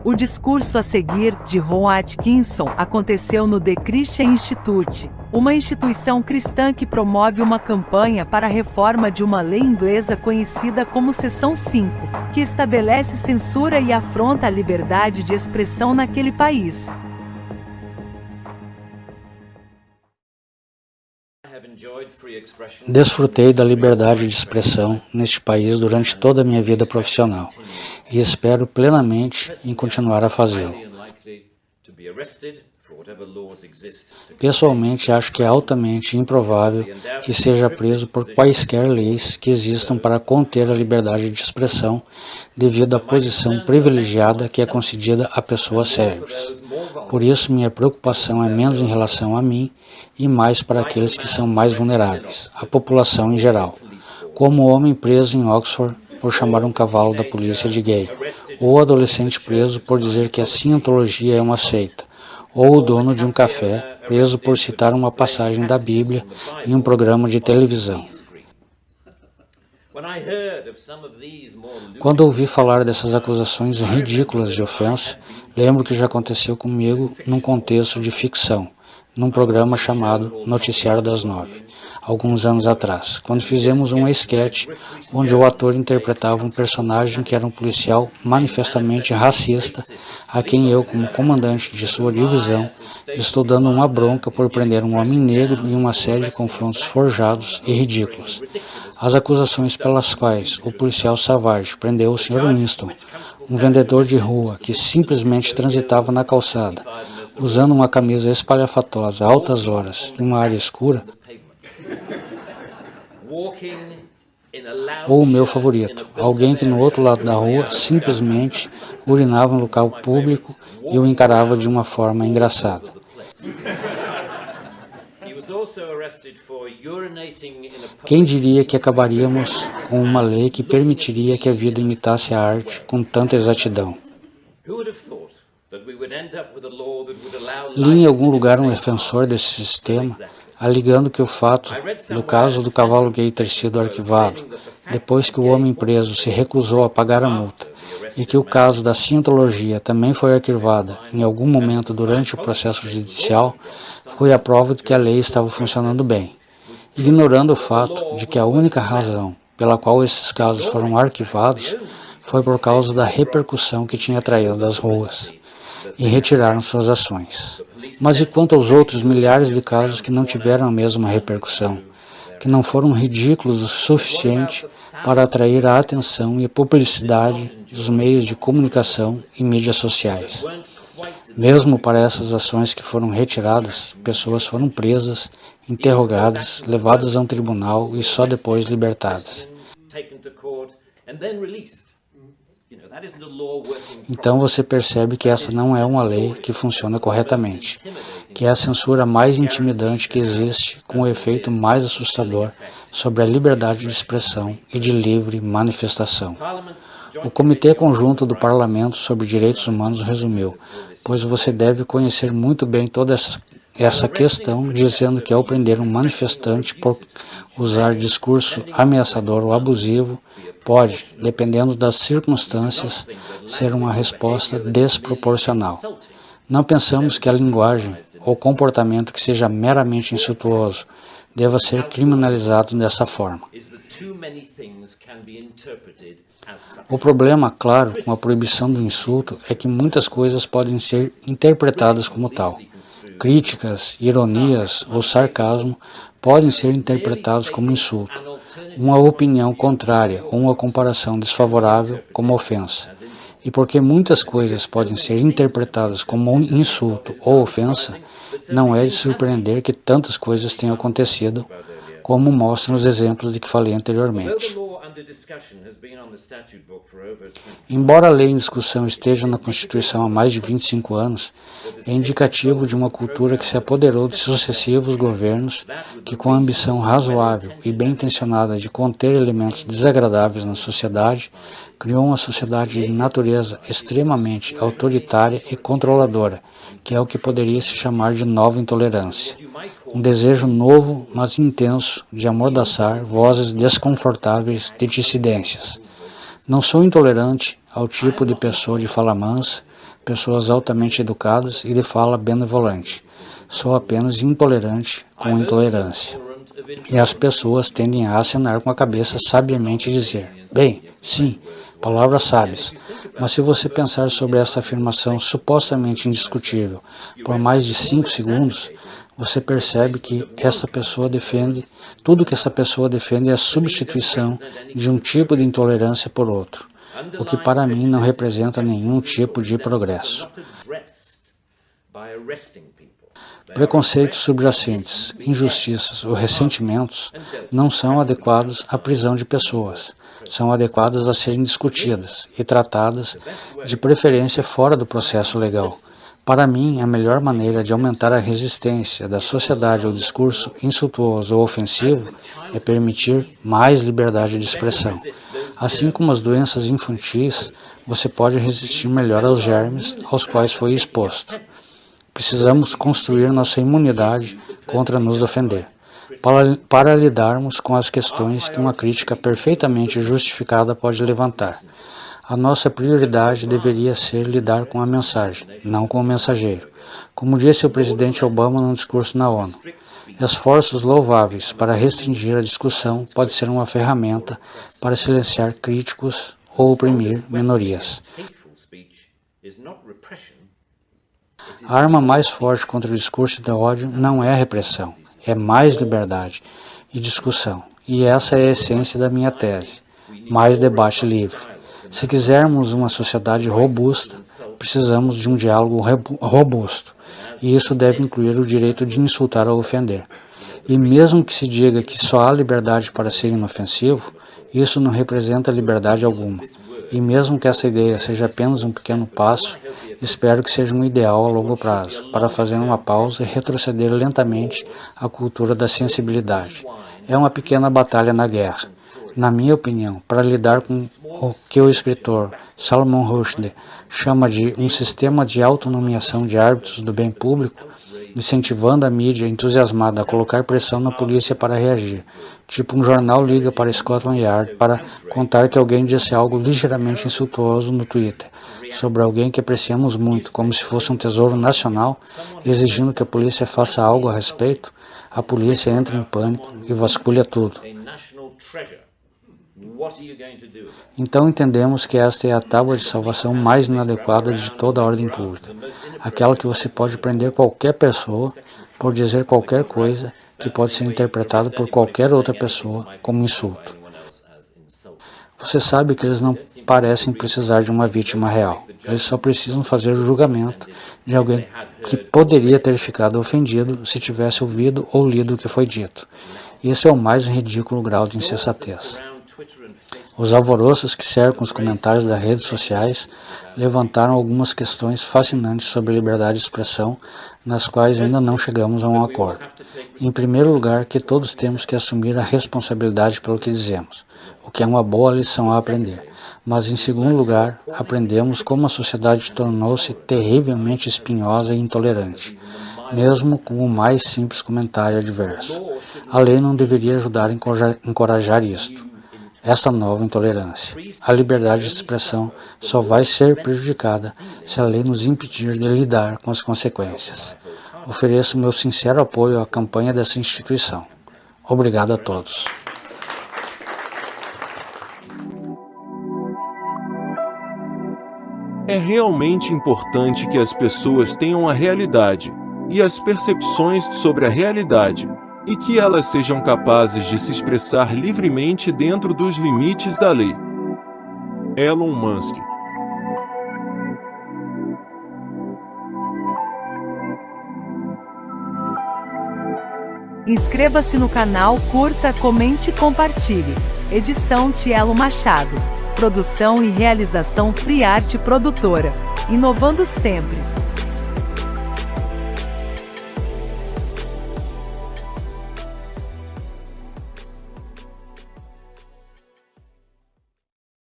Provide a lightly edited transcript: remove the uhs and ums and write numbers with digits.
O discurso a seguir, de Ron Atkinson, aconteceu no The Christian Institute, uma instituição cristã que promove uma campanha para a reforma de uma lei inglesa conhecida como Seção 5, que estabelece censura e afronta a liberdade de expressão naquele país. Desfrutei da liberdade de expressão neste país durante toda a minha vida profissional e espero plenamente em continuar a fazê-lo. Pessoalmente, acho que é altamente improvável que seja preso por quaisquer leis que existam para conter a liberdade de expressão devido à posição privilegiada que é concedida a pessoas célebres. Por isso, minha preocupação é menos em relação a mim e mais para aqueles que são mais vulneráveis, a população em geral, como o homem preso em Oxford por chamar um cavalo da polícia de gay, ou o adolescente preso por dizer que a cientologia é uma seita, ou o dono de um café preso por citar uma passagem da Bíblia em um programa de televisão. Quando ouvi falar dessas acusações ridículas de ofensa, lembro que já aconteceu comigo num contexto de ficção, num programa chamado Noticiário das 9, alguns anos atrás, quando fizemos um esquete onde o ator interpretava um personagem que era um policial manifestamente racista, a quem eu, como comandante de sua divisão, estou dando uma bronca por prender um homem negro em uma série de confrontos forjados e ridículos. As acusações pelas quais o policial Savage prendeu o Sr. Winston, um vendedor de rua que simplesmente transitava na calçada, usando uma camisa espalhafatosa a altas horas em uma área escura, ou o meu favorito, alguém que no outro lado da rua simplesmente urinava em local público e o encarava de uma forma engraçada. Quem diria que acabaríamos com uma lei que permitiria que a vida imitasse a arte com tanta exatidão? Li em algum lugar um defensor desse sistema, alegando que o fato do caso do cavalo gay ter sido arquivado, depois que o homem preso se recusou a pagar a multa, e que o caso da cientologia também foi arquivada em algum momento durante o processo judicial, foi a prova de que a lei estava funcionando bem, ignorando o fato de que a única razão pela qual esses casos foram arquivados foi por causa da repercussão que tinha traído das ruas, e retiraram suas ações. Mas e quanto aos outros milhares de casos que não tiveram a mesma repercussão, que não foram ridículos o suficiente para atrair a atenção e a publicidade dos meios de comunicação e mídias sociais? Mesmo para essas ações que foram retiradas, pessoas foram presas, interrogadas, levadas a um tribunal e só depois libertadas. Então você percebe que essa não é uma lei que funciona corretamente, que é a censura mais intimidante que existe, com o efeito mais assustador sobre a liberdade de expressão e de livre manifestação. O Comitê Conjunto do Parlamento sobre Direitos Humanos resumiu, pois você deve conhecer muito bem toda essa questão, dizendo que ao prender um manifestante por usar discurso ameaçador ou abusivo, pode, dependendo das circunstâncias, ser uma resposta desproporcional. Não pensamos que a linguagem ou comportamento que seja meramente insultuoso deva ser criminalizado dessa forma. O problema, claro, com a proibição do insulto é que muitas coisas podem ser interpretadas como tal. Críticas, ironias ou sarcasmo podem ser interpretados como insulto, uma opinião contrária ou uma comparação desfavorável como ofensa. E porque muitas coisas podem ser interpretadas como um insulto ou ofensa, não é de surpreender que tantas coisas tenham acontecido, como mostram os exemplos de que falei anteriormente. Embora a lei em discussão esteja na Constituição há mais de 25 anos, é indicativo de uma cultura que se apoderou de sucessivos governos que, com a ambição razoável e bem intencionada de conter elementos desagradáveis na sociedade, criou uma sociedade de natureza extremamente autoritária e controladora, que é o que poderia se chamar de nova intolerância. Um desejo novo, mas intenso, de amordaçar vozes desconfortáveis de dissidências. Não sou intolerante ao tipo de pessoa de fala mansa, pessoas altamente educadas e de fala benevolente. Sou apenas intolerante com intolerância. E as pessoas tendem a acenar com a cabeça sabiamente e dizer, bem, sim, palavras sábias. Mas se você pensar sobre essa afirmação supostamente indiscutível por mais de 5 segundos, você percebe que tudo que essa pessoa defende é a substituição de um tipo de intolerância por outro, o que para mim não representa nenhum tipo de progresso. Preconceitos subjacentes, injustiças ou ressentimentos não são adequados à prisão de pessoas. São adequadas a serem discutidas e tratadas, de preferência fora do processo legal. Para mim, a melhor maneira de aumentar a resistência da sociedade ao discurso insultuoso ou ofensivo é permitir mais liberdade de expressão. Assim como as doenças infantis, você pode resistir melhor aos germes aos quais foi exposto. Precisamos construir nossa imunidade contra nos ofender, para lidarmos com as questões que uma crítica perfeitamente justificada pode levantar. A nossa prioridade deveria ser lidar com a mensagem, não com o mensageiro. Como disse o presidente Obama num discurso na ONU, esforços louváveis para restringir a discussão pode ser uma ferramenta para silenciar críticos ou oprimir minorias. A arma mais forte contra o discurso de ódio não é a repressão, é mais liberdade e discussão. E essa é a essência da minha tese, mais debate livre. Se quisermos uma sociedade robusta, precisamos de um diálogo robusto, e isso deve incluir o direito de insultar ou ofender. E mesmo que se diga que só há liberdade para ser inofensivo, isso não representa liberdade alguma. E mesmo que essa ideia seja apenas um pequeno passo, espero que seja um ideal a longo prazo, para fazer uma pausa e retroceder lentamente à cultura da sensibilidade. É uma pequena batalha na guerra. Na minha opinião, para lidar com o que o escritor Salman Rushdie chama de um sistema de autonomiação de árbitros do bem público, incentivando a mídia entusiasmada a colocar pressão na polícia para reagir. Tipo, um jornal liga para Scotland Yard para contar que alguém disse algo ligeiramente insultuoso no Twitter sobre alguém que apreciamos muito, como se fosse um tesouro nacional, exigindo que a polícia faça algo a respeito. A polícia entra em pânico e vasculha tudo. Então entendemos que esta é a tábua de salvação mais inadequada de toda a ordem pública, aquela que você pode prender qualquer pessoa por dizer qualquer coisa que pode ser interpretada por qualquer outra pessoa como insulto. Você sabe que eles não parecem precisar de uma vítima real, eles só precisam fazer o julgamento de alguém que poderia ter ficado ofendido se tivesse ouvido ou lido o que foi dito. Isso é o mais ridículo grau de insensatez. Os alvoroços que cercam os comentários das redes sociais levantaram algumas questões fascinantes sobre a liberdade de expressão, nas quais ainda não chegamos a um acordo. Em primeiro lugar, que todos temos que assumir a responsabilidade pelo que dizemos, o que é uma boa lição a aprender. Mas, em segundo lugar, aprendemos como a sociedade tornou-se terrivelmente espinhosa e intolerante, mesmo com o mais simples comentário adverso. A lei não deveria ajudar a encorajar isto. Esta nova intolerância. A liberdade de expressão só vai ser prejudicada se a lei nos impedir de lidar com as consequências. Ofereço meu sincero apoio à campanha dessa instituição. Obrigado a todos. É realmente importante que as pessoas tenham a realidade e as percepções sobre a realidade, e que elas sejam capazes de se expressar livremente dentro dos limites da lei. Elon Musk. Inscreva-se no canal, curta, comente e compartilhe. Edição Tielo Machado. Produção e realização Free Arte Produtora. Inovando sempre.